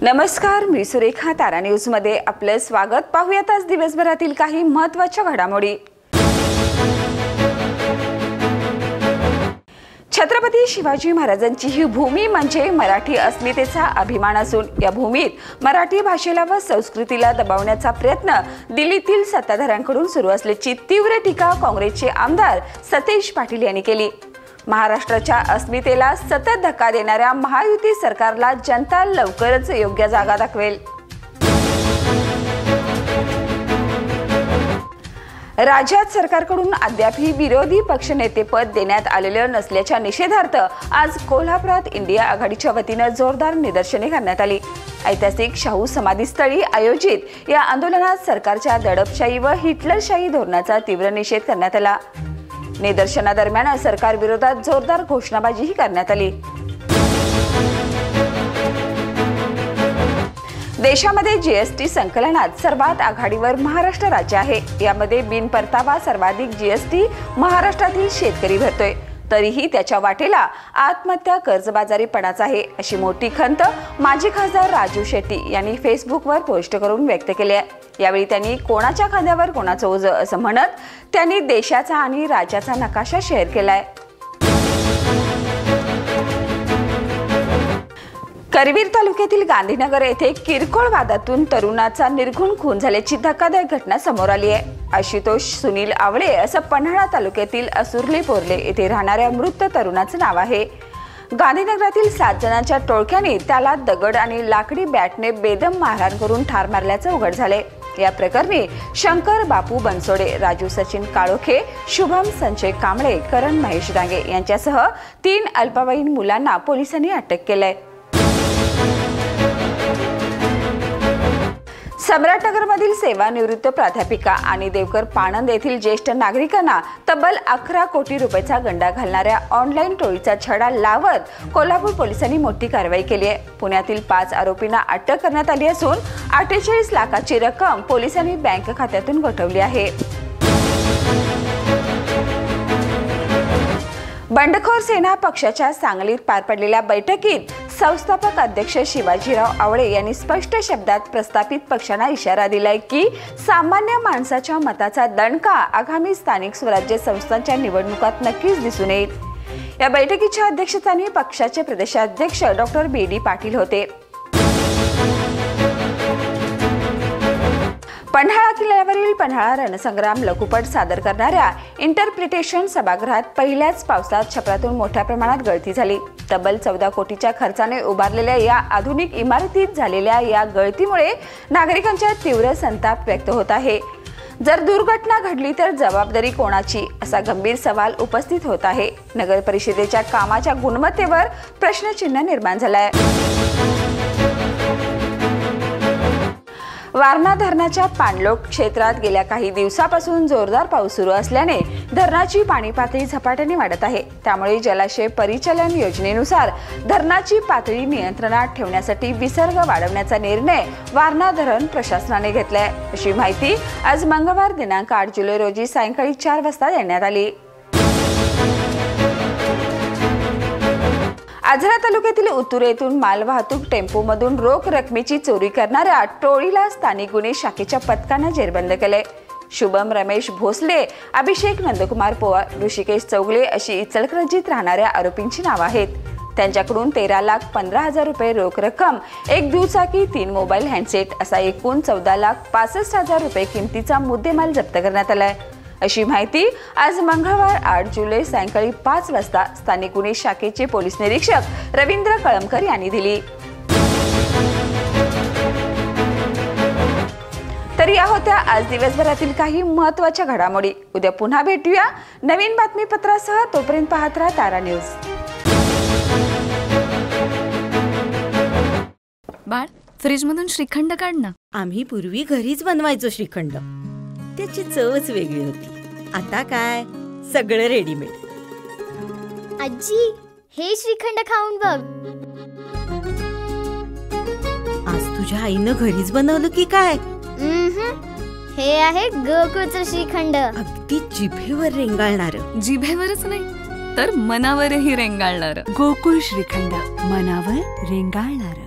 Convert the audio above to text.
नमस्कार, मी सुरेखा तारा न्यूज मध्ये आपले स्वागत। पाहूयात आज दिवसभरातील काही महत्त्वाच्या घडामोडी। छत्रपती शिवाजी महाराजांची ही भूमी म्हणजे मराठी अस्मितेचा अभिमान असून या भूमीत मराठी भाषेला व संस्कृतीला दबावण्याचा प्रयत्न दिल्लीतील सत्ताधाऱ्यांकडून सुरू असल्याची तीव्र टीका काँग्रेसचे आमदार सतेज पाटील यांनी केली। महाराष्ट्राच्या अस्मितेला सतत धक्का देणाऱ्या महायुती सरकारला जनता लवकरच योग्य जागा दाखवेल। राज्यात सरकारकडून अद्यापही विरोधी पक्षनेतेपद देण्यात आलेले नसल्याच्या निषेधार्थ आज कोल्हापुरात इंडिया आघाडीच्या वतीने जोरदार निदर्शने करण्यात आली। ऐतिहासिक शाहू समाधीस्थळी आयोजित या आंदोलनात सरकारच्या दडपशाही व हिटलरशाही धोरणाचा तीव्र निषेध करण्यात आला। निदर्शनादरम्यान सरकार विरोधात जोरदार घोषणाबाजीही करण्यात आली। देशामध्ये जीएसटी संकलनात सर्वात आघाडीवर महाराष्ट्र राज्य आहे। यामध्ये बिनपरतावा सर्वाधिक जीएसटी महाराष्ट्रातील शेतकरी भरतोय, तरीही त्याच्या वाटेला आत्महत्या कर्जबाजारीपणाचा आहे, अशी मोठी खंत माजी खासदार राजू शेट्टी यांनी फेसबुकवर पोस्ट करून व्यक्त केली आहे। यावेळी त्यांनी कोणाच्या खांद्यावर कोणाचं ओझं असं म्हणत त्यांनी देशाचा आणि राज्याचा नकाशा शेअर केलाय। करवीर तालुक्यातील गांधीनगर येथे किरकोळ वादातून तरुणाचा निर्घुण खून झाल्याची धक्कादायक घटना समोर आली आहे। आशुतोष सुनील आवळे असं पन्हाळा तालुक्यातील असुर्ले पोर्ले येथे राहणाऱ्या मृत तरुणाचं नाव आहे। गांधीनगरातील 7 जणांच्या टोळक्याने त्याला दगड आणि लाकडी बॅटने बेदम मारहाण करून ठार मारल्याचं उघड झाले। या प्रकरणी शंकर बापू बनसोडे, राजू सचिन काळोखे, शुभम संजय कांबळे, करण महेश डांगे यांच्यासह 3 अल्पवयीन मुलांना पोलिसांनी अटक केलंय। सम्राटनगरमधील सेवानिवृत्त प्राध्यापिका आणि देवकर पाणंद येथील ज्येष्ठ नागरिकांना तब्बल 11 कोटी रुपयाचा गंडा घालणाऱ्या ऑनलाईन टोळीचा छडा लावत कोल्हापूर पोलिसांनी मोठी कारवाई केली आहे। पुण्यातील 5 आरोपींना अटक करण्यात आली असून 48 लाखाची रक्कम पोलिसांनी बँक खात्यातून गोठवली आहे। बंडखोर सेना पक्षाच्या सांगलीत पार पडलेल्या बैठकीत संस्थापक अध्यक्ष शिवाजीराव आवळे यांनी स्पष्ट शब्दात प्रस्थापित पक्षांना इशारा दिलाय की सामान्य माणसाच्या मताचा दणका आगामी स्थानिक स्वराज्य संस्थांच्या निवडणुकात नक्कीच दिसून येईल। या बैठकीच्या अध्यक्षस्थानी पक्षाचे प्रदेशाध्यक्ष डॉक्टर बी.डी. पाटील होते। पन्हाळा किल्ल्यावरील पन्हाळा रणसंग्राम लघुपट सादर करणाऱ्या इंटरप्रिटेशन सभागृहात पहिल्याच पावसात छपरातून मोठ्या प्रमाणात गळती झाली। तब्बल 14 कोटीच्या खर्चाने उभारलेल्या या आधुनिक इमारतीत झालेल्या या गळतीमुळे नागरिकांच्या तीव्र संताप व्यक्त होत आहे। जर दुर्घटना घडली तर जबाबदारी कोणाची, असा गंभीर सवाल उपस्थित होत आहे। नगर परिषदेच्या कामाच्या गुणवत्तेवर प्रश्नचिन्ह निर्माण झालाय। वारणा धरणाच्या पाणलोट क्षेत्रात गेल्या काही दिवसापासून जोरदार पाऊस सुरू असल्याने धरणाची पाणी पातळी झपाट्याने वाढत आहे। त्यामुळे जलाशय परिचालन योजनेनुसार धरणाची पातळी नियंत्रणात ठेवण्यासाठी विसर्ग वाढवण्याचा निर्णय वारणा धरण प्रशासनाने घेतलाय, अशी माहिती आज मंगळवार दिनांक 8 जुलै रोजी सायंकाळी 4 वाजता देण्यात आली। आजरा तालुक्यातील उत्तूर येथून मालवाहतूक टेम्पोमधून रोख रकमेची चोरी करणाऱ्या टोळीला स्थानिक गुन्हे शाखेच्या पथकाने जेरबंद केले। शुभम रमेश भोसले, अभिषेक नंदकुमार पवार, ऋषिकेश चौगले अशी इचलकरंजीत राहणाऱ्या आरोपींची नावे आहेत। त्यांच्याकडून 13,15,000 रुपये रोख रक्कम, 1 दुचाकी, 3 मोबाईल हँडसेट असा एकूण 14,65,000 रुपये किमतीचा मुद्देमाल जप्त करण्यात आलाय, अशी माहिती आज मंगळवार 8 जुलै सायंकाळी 5 वाजता स्थानिक गुन्हे शाखेचे पोलीस निरीक्षक रवींद्र कळमकर यांनी दिली। तर या होत्या आज दिवसभरातील काही महत्त्वाच्या घडामोडी। उद्या पुन्हा भेटूया नवीन बातमीपत्रासह। तोपर्यंत पाहत राहा तारा न्यूज। बाळ, फ्रीजमधून श्रीखंड काढ ना। आम्ही पूर्वी घरीच बनवायचो श्रीखंड, त्याची चवच वेगळी होती। आता काय सगळं रेडीमेड। आजी, हे श्रीखंड खाऊन बघ। आज तुझ्या आईनं घरीच बनवलं की काय? हे आहे गोकुळचं श्रीखंड, अगदी जिभेवर रेंगाळणार। जिभेवरच नाही तर मनावरही रेंगाळणार। गोकुळ श्रीखंड, मनावर रेंगाळणार।